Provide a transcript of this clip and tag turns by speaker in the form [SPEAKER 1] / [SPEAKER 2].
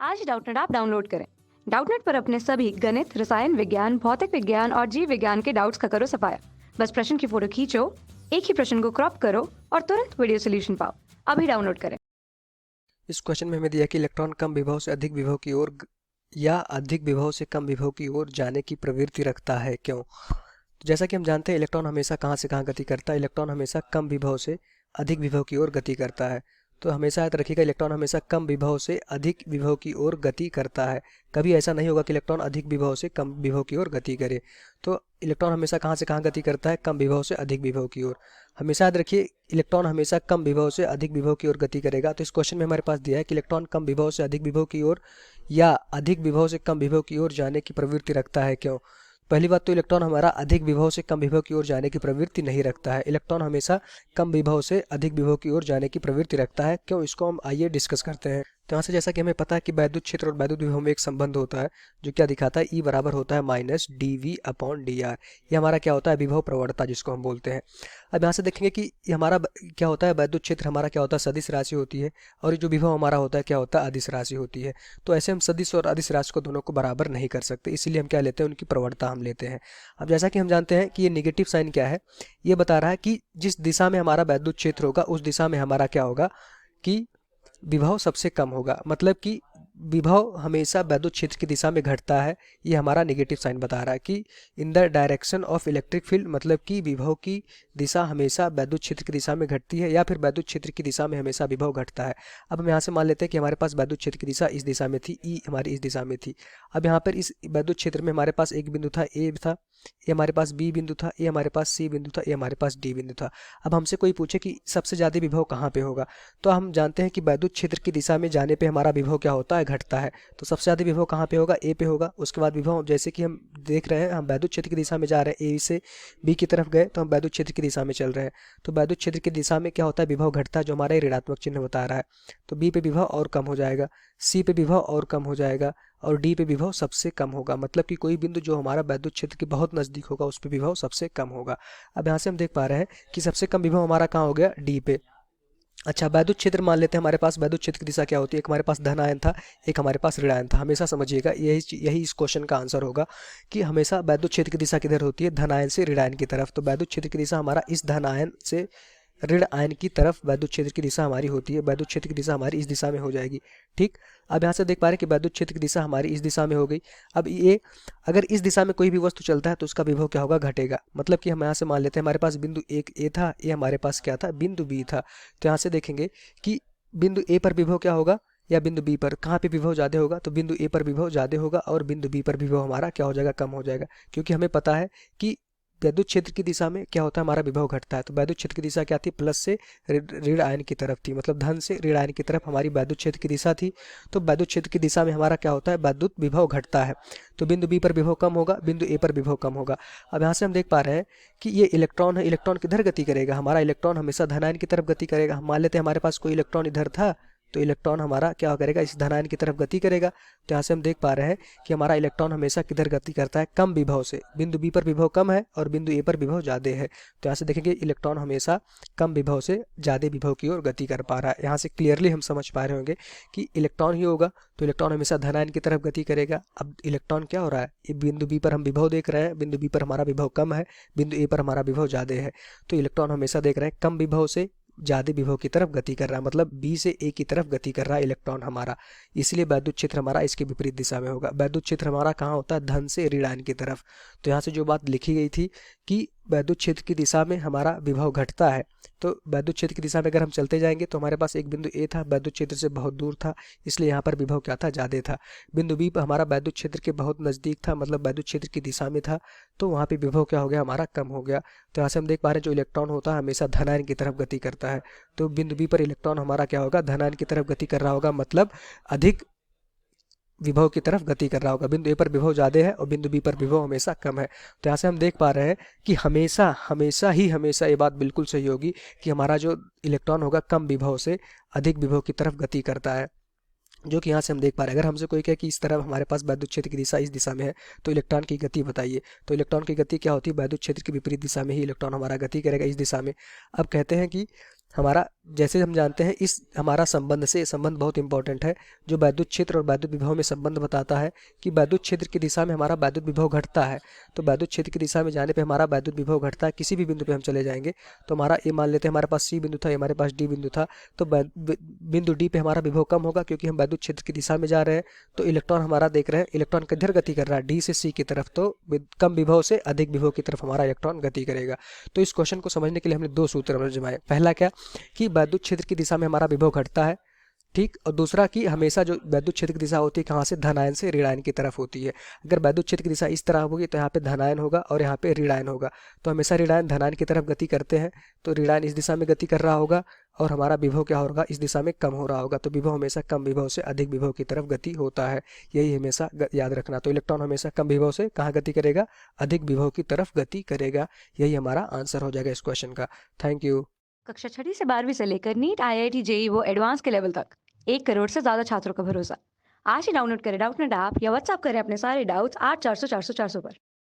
[SPEAKER 1] आज Doubtnut app download करें। Doubtnut पर अपने सभी गणित, रसायन विज्ञान, भौतिक विज्ञान और जीव विज्ञान के डाउट्स का करो सफाया। बस प्रश्न की फोटो खींचो, एक ही प्रश्न को क्रॉप करो और तुरंत वीडियो सोल्यूशन पाओ। अभी डाउनलोड करें।
[SPEAKER 2] इस क्वेश्चन में हमें दिया कि इलेक्ट्रॉन कम विभव से अधिक विभव की ओर या अधिक विभव से कम विभव की ओर जाने की प्रवृत्ति रखता है, क्यों? तो जैसा कि हम जानते हैं इलेक्ट्रॉन हमेशा कहाँ से कहाँ गति करता है। इलेक्ट्रॉन हमेशा कम विभव से अधिक विभव की ओर गति करता है। तो हमेशा याद रखिएगा, इलेक्ट्रॉन हमेशा कम विभव से अधिक विभव की ओर गति करता है। कभी ऐसा नहीं होगा कि इलेक्ट्रॉन अधिक विभव से कम विभव की ओर गति करे। तो इलेक्ट्रॉन हमेशा कहाँ से कहाँ गति करता है? कम विभव से अधिक विभव की ओर। हमेशा याद रखिए, इलेक्ट्रॉन हमेशा कम विभव से अधिक विभव की ओर गति करेगा। तो इस क्वेश्चन में हमारे पास दिया है कि इलेक्ट्रॉन कम विभव से अधिक विभव की ओर या अधिक विभव से कम विभव की ओर जाने की प्रवृत्ति रखता है, क्यों? पहली बात तो इलेक्ट्रॉन हमारा अधिक विभव से कम विभव की ओर जाने की प्रवृत्ति नहीं रखता है। इलेक्ट्रॉन हमेशा कम विभव से अधिक विभव की ओर जाने की प्रवृत्ति रखता है, क्यों? इसको हम आइए डिस्कस करते हैं। तो यहाँ से जैसा कि हमें पता है कि वैद्युत क्षेत्र और वैद्युत विभव में एक संबंध होता है जो क्या दिखाता है, E बराबर होता है माइनस dV/dr। ये हमारा क्या होता है? विभव प्रवणता जिसको हम बोलते हैं। अब यहाँ से देखेंगे कि ये हमारा क्या होता है, वैद्युत क्षेत्र हमारा क्या होता है? सदिश राशि होती है। और ये जो विभव हमारा होता है क्या होता है? अदिश राशि होती है। तो ऐसे हम सदिश और अदिश राशि को दोनों को बराबर नहीं कर सकते, इसीलिए हम क्या लेते हैं? उनकी प्रवणता हम लेते हैं। अब जैसा कि हम जानते हैं कि ये निगेटिव साइन क्या है, ये बता रहा है कि जिस दिशा में हमारा वैद्युत क्षेत्र होगा उस दिशा में हमारा क्या होगा कि विभव सबसे कम होगा। मतलब कि विभव हमेशा वैद्युत क्षेत्र की दिशा में घटता है। ये हमारा नेगेटिव साइन बता रहा है कि in the direction of electric field, मतलब कि विभव की दिशा हमेशा वैद्युत क्षेत्र की दिशा में घटती है या फिर वैद्युत क्षेत्र की दिशा में हमेशा विभव घटता है। अब हम यहाँ से मान लेते हैं कि हमारे पास वैद्युत क्षेत्र की दिशा इस दिशा में थी, ई हमारी इस दिशा में थी। अब यहाँ पर इस वैद्युत क्षेत्र में हमारे पास एक बिंदु था, ए था, ये हमारे पास बी बिंदु था, ये हमारे पास सी बिंदु था, ये हमारे पास डी बिंदु था। अब हमसे कोई पूछे कि सबसे ज़्यादा विभव कहाँ पे होगा, तो हम जानते हैं कि वैद्युत क्षेत्र की दिशा में जाने पे हमारा विभव क्या होता है? घटता है। तो सबसे ज़्यादा विभव कहाँ पे होगा? ए पे होगा। उसके बाद विभव जैसे कि हम देख रहे हैं, हम वैद्युत क्षेत्र की दिशा में जा रहे हैं, ए से बी की तरफ गए तो हम वैद्युत क्षेत्र की दिशा में चल रहे हैं। तो वैद्युत क्षेत्र की दिशा में क्या होता है? विभव घटता है, जो हमारा ऋणात्मक चिन्ह बता रहा है। तो बी पे विभव और कम हो जाएगा, सी पे विभव और कम हो जाएगा और डी पे विभव सबसे कम होगा। मतलब कि कोई बिंदु जो हमारा वैद्युत क्षेत्र के बहुत नज़दीक होगा उस पे विभव सबसे कम होगा। अब यहाँ से हम देख पा रहे हैं कि सबसे कम विभव हमारा कहाँ हो गया? डी पे। अच्छा, वैद्युत क्षेत्र मान लेते हैं हमारे पास। वैद्युत क्षेत्र की दिशा क्या होती है? एक हमारे पास धन आयन था, एक हमारे पास ऋण आयन था। हमेशा समझिएगा, यही इस क्वेश्चन का आंसर होगा कि हमेशा वैद्युत क्षेत्र की दिशा किधर होती है? धन आयन से ऋण आयन की तरफ। तो वैद्युत क्षेत्र की दिशा हमारा इस धन आयन से ऋण आयन की तरफ वैद्युत क्षेत्र की दिशा हमारी होती है। वैद्युत क्षेत्र की दिशा हमारी इस दिशा में हो जाएगी। ठीक, अब यहाँ से देख पा रहे हैं कि वैद्युत क्षेत्र की दिशा हमारी इस दिशा में हो गई। अब ये अगर इस दिशा में कोई भी वस्तु चलता है तो उसका विभव क्या होगा? घटेगा। मतलब कि हम यहाँ से मान लेते हैं हमारे पास बिंदु एक ए था, ये हमारे पास क्या था? बिंदु बी था। तो यहाँ से देखेंगे कि बिंदु ए पर विभव क्या होगा या बिंदु बी पर? कहाँ पे विभव ज़्यादा होगा? तो बिंदु ए पर विभव ज़्यादा होगा और बिंदु बी पर विभव हमारा क्या हो जाएगा? कम हो जाएगा। क्योंकि हमें पता है कि वैद्युत क्षेत्र की दिशा में क्या होता है? हमारा विभव घटता है। तो वैद्युत क्षेत्र की दिशा क्या थी? प्लस से ऋण आयन की तरफ थी, मतलब धन से ऋण आयन की तरफ हमारी वैद्युत क्षेत्र की दिशा थी। तो वैद्युत क्षेत्र की दिशा में हमारा क्या होता है? वैद्युत विभव घटता है। तो बिंदु बी पर विभव कम होगा, बिंदु ए पर विभव कम होगा। अब यहाँ से हम देख पा रहे हैं कि ये इलेक्ट्रॉन है, इलेक्ट्रॉन किधर गति करेगा? हमारा इलेक्ट्रॉन हमेशा धन आयन की तरफ गति करेगा। हम मान लेते हैं हमारे पास कोई इलेक्ट्रॉन इधर था, तो इलेक्ट्रॉन हमारा क्या करेगा? इस धनायन की तरफ गति करेगा। तो यहाँ से हम देख पा रहे हैं कि हमारा इलेक्ट्रॉन हमेशा किधर गति करता है? कम विभव से। बिंदु बी पर विभव कम है और बिंदु ए पर विभव ज़्यादा है। तो यहाँ से देखेंगे इलेक्ट्रॉन हमेशा कम विभव से ज़्यादा विभव की ओर गति कर पा रहा है। यहाँ से क्लियरली हम समझ पा रहे होंगे कि इलेक्ट्रॉन ही होगा तो इलेक्ट्रॉन हमेशा धनायन की तरफ गति करेगा। अब इलेक्ट्रॉन क्या हो रहा है? ये बिंदु बी पर हम विभव देख रहे हैं, बिंदु बी पर हमारा विभव कम है, बिंदु ए पर हमारा विभव ज़्यादा है। तो इलेक्ट्रॉन हमेशा देख रहे हैं कम विभव से ज़्यादा विभव की तरफ गति कर रहा है, मतलब बी से ए की तरफ गति कर रहा है इलेक्ट्रॉन हमारा। इसलिए वैद्युत क्षेत्र हमारा इसके विपरीत दिशा में होगा। वैद्युत क्षेत्र हमारा कहाँ होता है? धन से ऋण आयन की तरफ। तो यहाँ से जो बात लिखी गई थी कि वैद्युत क्षेत्र की दिशा में हमारा विभव घटता है, तो वैद्युत क्षेत्र की दिशा में अगर हम चलते जाएंगे तो हमारे पास एक बिंदु ए था, वैद्युत क्षेत्र से बहुत दूर था, इसलिए यहाँ पर विभव क्या था? ज़्यादा था। बिंदु बी पर हमारा वैद्युत क्षेत्र के बहुत नज़दीक था, मतलब वैद्युत क्षेत्र की दिशा में था, तो वहाँ पे विभव क्या हो गया? हमारा कम हो गया। तो यहाँ से हम देख पा रहे हैं जो इलेक्ट्रॉन होता है हमेशा धनायन की तरफ गति करता है। तो बिंदु बी पर इलेक्ट्रॉन हमारा क्या होगा? धनायन की तरफ गति कर रहा होगा, मतलब अधिक विभव की तरफ गति कर रहा होगा। बिंदु ए पर विभव ज़्यादा है और बिंदु बी पर विभव हमेशा कम है। तो यहाँ से हम देख पा रहे हैं कि हमेशा हमेशा ही हमेशा ये बात बिल्कुल सही होगी कि हमारा जो इलेक्ट्रॉन होगा कम विभव से अधिक विभव की तरफ गति करता है, जो कि यहाँ से हम देख पा रहे हैं। अगर हमसे कोई कहे कि इस तरफ हमारे पास वैद्युत क्षेत्र की दिशा इस दिशा में है तो इलेक्ट्रॉन की गति बताइए, तो इलेक्ट्रॉन की गति क्या होती है? वैद्युत क्षेत्र के विपरीत दिशा में ही इलेक्ट्रॉन हमारा गति करेगा, इस दिशा में। अब कहते हैं कि हमारा जैसे हम जानते हैं इस हमारा संबंध से संबंध बहुत इंपॉर्टेंट है, जो वैद्युत क्षेत्र और वैद्युत विभव में संबंध बताता है कि वैद्युत क्षेत्र की दिशा में हमारा वैद्युत विभव घटता है। तो वैद्युत क्षेत्र की दिशा में जाने पे हमारा वैद्युत विभव घटता है। किसी भी बिंदु पे हम चले जाएंगे तो हमारा ये मान लेते हैं हमारे पास सी बिंदु था, ये हमारे पास डी बिंदु था, तो बिंदु डी पे हमारा विभव कम होगा क्योंकि हम वैद्युत क्षेत्र की दिशा में जा रहे हैं। तो इलेक्ट्रॉन हमारा देख रहे हैं, इलेक्ट्रॉन किधर गति कर रहा है, डी से सी की तरफ, तो कम विभव से अधिक विभव की तरफ हमारा इलेक्ट्रॉन गति करेगा। तो इस क्वेश्चन को समझने के लिए हमने दो सूत्र आजमाए। पहला क्या कि वैद्युत क्षेत्र की दिशा में हमारा विभव घटता है, ठीक, और दूसरा कि हमेशा जो वैद्युत क्षेत्र की दिशा होती है कहाँ से, धन आयन से ऋण आयन की तरफ होती है। अगर वैद्युत क्षेत्र की दिशा इस तरह होगी तो यहाँ पे धन आयन होगा और यहाँ पे ऋण आयन होगा। तो हमेशा ऋण आयन धन आयन की तरफ गति करते हैं, तो ऋण आयन इस दिशा में गति कर रहा होगा और हमारा विभव क्या होगा, इस दिशा में कम हो रहा होगा। तो विभव हमेशा कम विभव से अधिक विभव की तरफ गति होता है, यही हमेशा याद रखना। तो इलेक्ट्रॉन हमेशा कम विभव से कहाँ गति करेगा, अधिक विभव की तरफ गति करेगा। यही हमारा आंसर हो जाएगा इस क्वेश्चन का। Thank you.
[SPEAKER 1] कक्षा 6ठी से 12वीं से लेकर नीट, IIT, जेईई वो एडवांस के लेवल तक 1 करोड़ से ज्यादा छात्रों का भरोसा। आज ही डाउनलोड करें डाउटनेट ऐप या व्हाट्सएप करें अपने सारे डाउट्स 8400 400 400 पर।